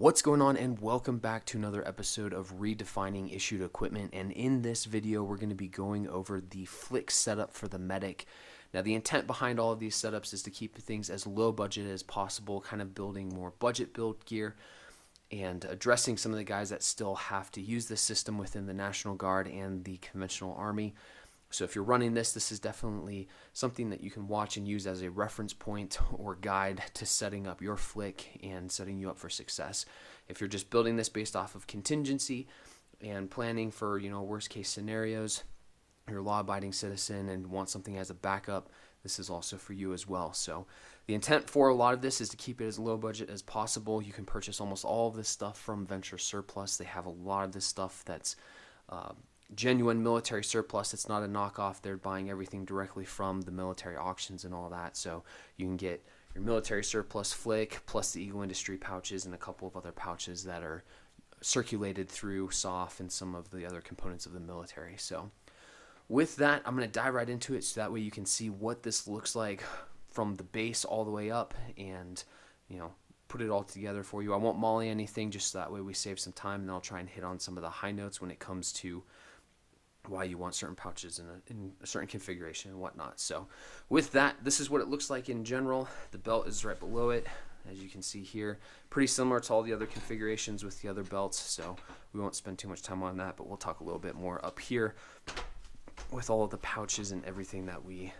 What's going on, and welcome back to another episode of Redefining Issued Equipment. And in this video, we're going to be going over the flick setup for the Medic. Now, the intent behind all of these setups is to keep things as low budget as possible, kind of building more budget build gear and addressing some of the guys that still have to use this system within the National Guard and the conventional Army. So if you're running this, this is definitely something that you can watch and use as a reference point or guide to setting up your flick and setting you up for success. If you're just building this based off of contingency and planning for, worst case scenarios, you're a law-abiding citizen and want something as a backup, this is also for you as well. So the intent for a lot of this is to keep it as low budget as possible. You can purchase almost all of this stuff from Venture Surplus. They have a lot of this stuff that's genuine military surplus. It's not a knockoff. They're buying everything directly from the military auctions and all that. So you can get your military surplus flick plus the Eagle Industry pouches and a couple of other pouches that are circulated through SOF and some of the other components of the military. So with that, I'm going to dive right into it so that way you can see what this looks like from the base all the way up and, put it all together for you. I won't molly anything just so that way we save some time, and I'll try and hit on some of the high notes when it comes to why you want certain pouches in a certain configuration and whatnot. So with that, this is what it looks like in general. The belt is right below it, as you can see here. Pretty similar to all the other configurations with the other belts, so we won't spend too much time on that, but we'll talk a little bit more up here with all of the pouches and everything that we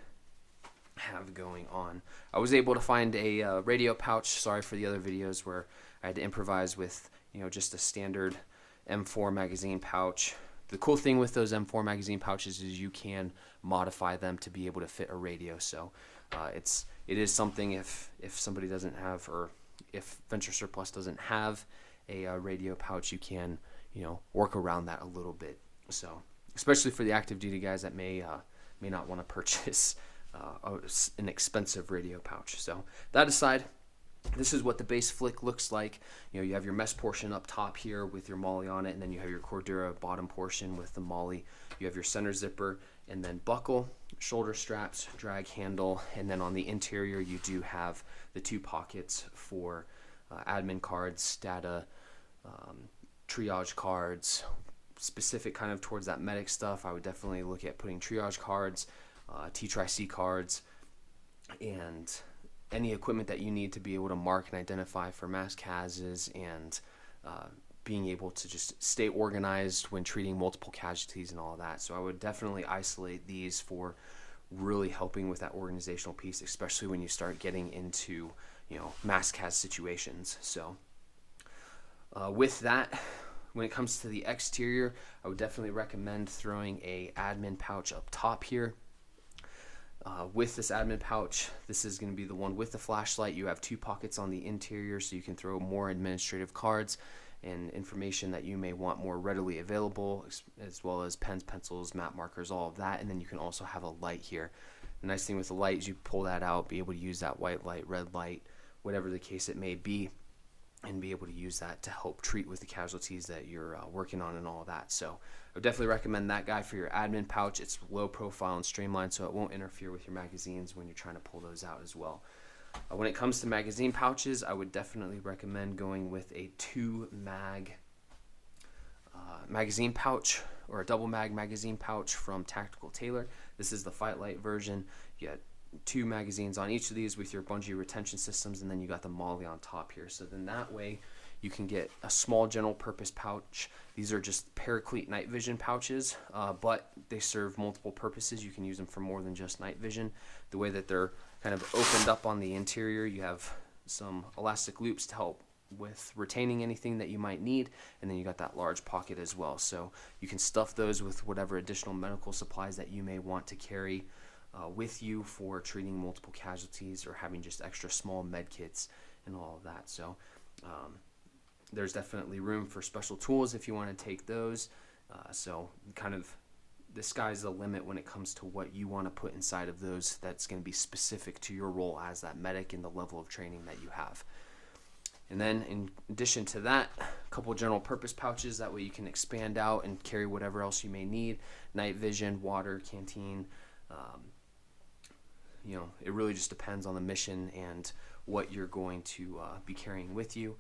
have going on. I was able to find a radio pouch. Sorry for the other videos where I had to improvise with just a standard M4 magazine pouch. The cool thing with those M4 magazine pouches is you can modify them to be able to fit a radio. So it is something if somebody doesn't have, or if Venture Surplus doesn't have a radio pouch, you can work around that a little bit. So especially for the active duty guys that may not want to purchase an expensive radio pouch. So that aside, this is what the base flick looks like. You have your mesh portion up top here with your molly on it, and then you have your Cordura bottom portion with the molly. You have your center zipper, and then buckle, shoulder straps, drag handle, and then on the interior you do have the two pockets for admin cards, data, triage cards, specific kind of towards that medic stuff. I would definitely look at putting triage cards, T-Tri-C cards, and any equipment that you need to be able to mark and identify for mass cases and being able to just stay organized when treating multiple casualties and all of that. So I would definitely isolate these for really helping with that organizational piece, especially when you start getting into mass cas situations. So with that, when it comes to the exterior, I would definitely recommend throwing a admin pouch up top here. With this admin pouch, this is going to be the one with the flashlight. You have two pockets on the interior, so you can throw more administrative cards and information that you may want more readily available, as well as pens, pencils, map markers, all of that. And then you can also have a light here. The nice thing with the light is you pull that out, be able to use that white light, red light, whatever the case it may be, and be able to use that to help treat with the casualties that you're working on and all of that. So I would definitely recommend that guy for your admin pouch. It's low profile and streamlined, so it won't interfere with your magazines when you're trying to pull those out as well. When it comes to magazine pouches, I would definitely recommend going with a 2-mag magazine pouch, or a double mag magazine pouch from Tactical Tailor. This is the Fight Light version. You get 2 magazines on each of these with your bungee retention systems, and then you got the molly on top here. So then that way you can get a small general purpose pouch. These are just Paraclete night vision pouches, but they serve multiple purposes. You can use them for more than just night vision. The way that they're kind of opened up on the interior, you have some elastic loops to help with retaining anything that you might need, and then you got that large pocket as well. So you can stuff those with whatever additional medical supplies that you may want to carry with you for treating multiple casualties or having just extra small med kits and all of that. So there's definitely room for special tools if you want to take those. So kind of the sky's the limit when it comes to what you want to put inside of those. That's going to be specific to your role as that medic and the level of training that you have. And then in addition to that, a couple general purpose pouches. That way you can expand out and carry whatever else you may need. Night vision, water, canteen, it really just depends on the mission and what you're going to be carrying with you.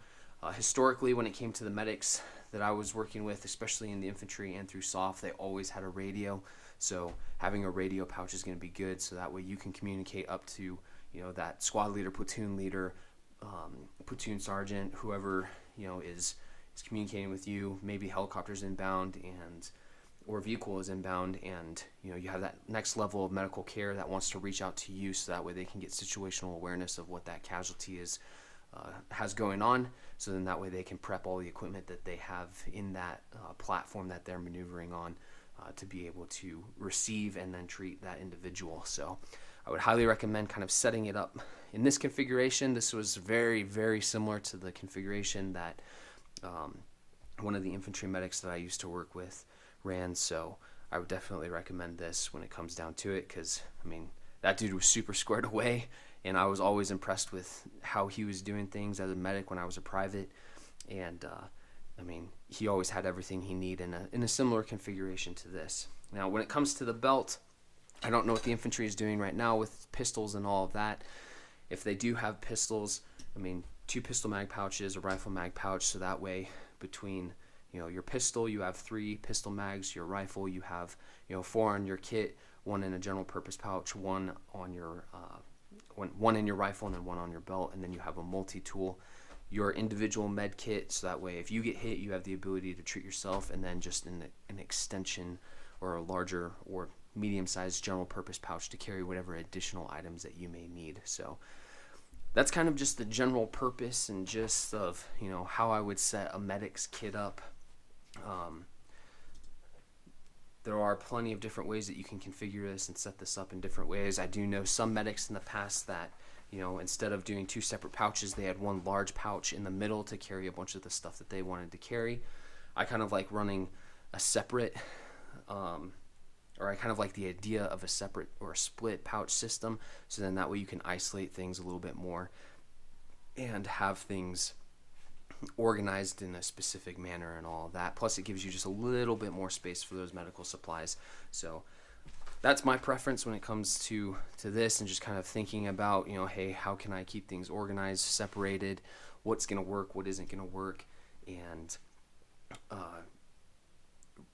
Historically, when it came to the medics that I was working with, especially in the infantry and through SOF, they always had a radio. So having a radio pouch is going to be good, so that way you can communicate up to, that squad leader, platoon sergeant, whoever, is communicating with you. Maybe helicopters inbound or vehicle is inbound, and you have that next level of medical care that wants to reach out to you, so that way they can get situational awareness of what that casualty has going on, so then that way they can prep all the equipment that they have in that platform that they're maneuvering on to be able to receive and then treat that individual. So I would highly recommend kind of setting it up in this configuration. This was very, very similar to the configuration that one of the infantry medics that I used to work with ran, so I would definitely recommend this when it comes down to it, because that dude was super squared away, and I was always impressed with how he was doing things as a medic when I was a private. And he always had everything he needed in a similar configuration to this. Now, when it comes to the belt, I don't know what the infantry is doing right now with pistols and all of that. If they do have pistols, 2 pistol mag pouches, a rifle mag pouch, so that way between your pistol, you have 3 pistol mags. Your rifle, you have 4 on your kit, 1 in a general purpose pouch, 1 on your one in your rifle, and then 1 on your belt, and then you have a multi-tool. Your individual med kit, so that way if you get hit, you have the ability to treat yourself, and then just an extension or a larger or medium-sized general purpose pouch to carry whatever additional items that you may need. So that's kind of just the general purpose and gist of how I would set a medic's kit up. There are plenty of different ways that you can configure this and set this up in different ways. I do know some medics in the past that instead of doing 2 separate pouches, they had 1 large pouch in the middle to carry a bunch of the stuff that they wanted to carry. I kind of like running a separate or I kind of like the idea of a separate or a split pouch system, so then that way you can isolate things a little bit more and have things organized in a specific manner and all of that. Plus it gives you just a little bit more space for those medical supplies. So that's my preference when it comes to this, and just kind of thinking about, hey, how can I keep things organized, separated, what's going to work, what isn't going to work, and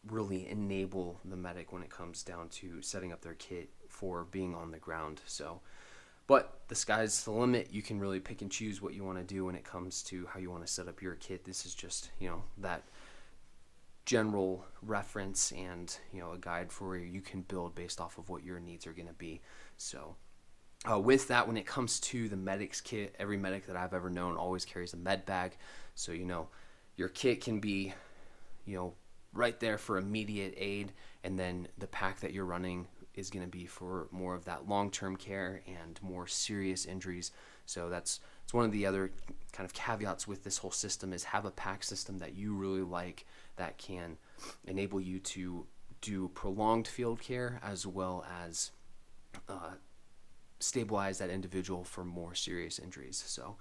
really enable the medic when it comes down to setting up their kit for being on the ground. So, but the sky's the limit. You can really pick and choose what you want to do when it comes to how you want to set up your kit. This is just, that general reference and, a guide for where you can build based off of what your needs are going to be. So with that, when it comes to the medic's kit, every medic that I've ever known always carries a med bag. So, your kit can be, right there for immediate aid, and then the pack that you're running is going to be for more of that long-term care and more serious injuries. So it's one of the other kind of caveats with this whole system, is have a pack system that you really like, that can enable you to do prolonged field care as well as stabilize that individual for more serious injuries. So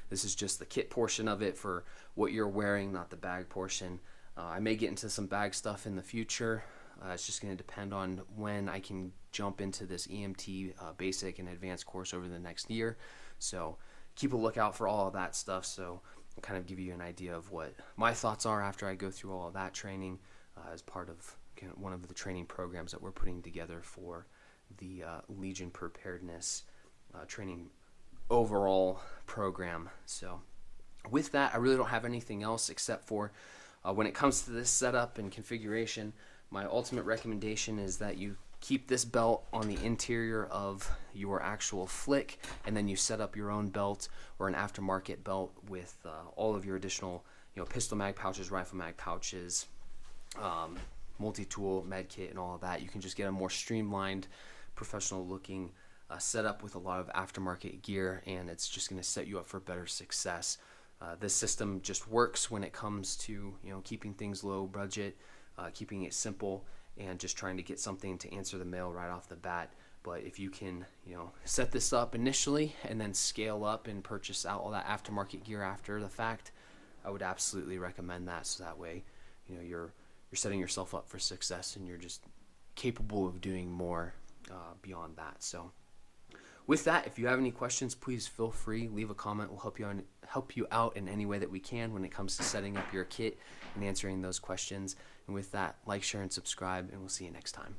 this is just the kit portion of it for what you're wearing, not the bag portion. I may get into some bag stuff in the future. It's just going to depend on when I can jump into this EMT basic and advanced course over the next year. So keep a lookout for all of that stuff. So I'll kind of give you an idea of what my thoughts are after I go through all of that training as part of one of the training programs that we're putting together for the Legion Preparedness training overall program. So with that, I really don't have anything else except for when it comes to this setup and configuration, my ultimate recommendation is that you keep this belt on the interior of your actual flick, and then you set up your own belt or an aftermarket belt with all of your additional, pistol mag pouches, rifle mag pouches, multi-tool, med kit, and all of that. You can just get a more streamlined, professional looking setup with a lot of aftermarket gear, and it's just going to set you up for better success. This system just works when it comes to keeping things low budget, keeping it simple, and just trying to get something to answer the mail right off the bat. But if you can set this up initially and then scale up and purchase out all that aftermarket gear after the fact, I would absolutely recommend that. So that way you're setting yourself up for success, and you're just capable of doing more beyond that. So With that, if you have any questions, please feel free, leave a comment. We'll help you out in any way that we can when it comes to setting up your kit and answering those questions. And with that, like, share, and subscribe, and we'll see you next time.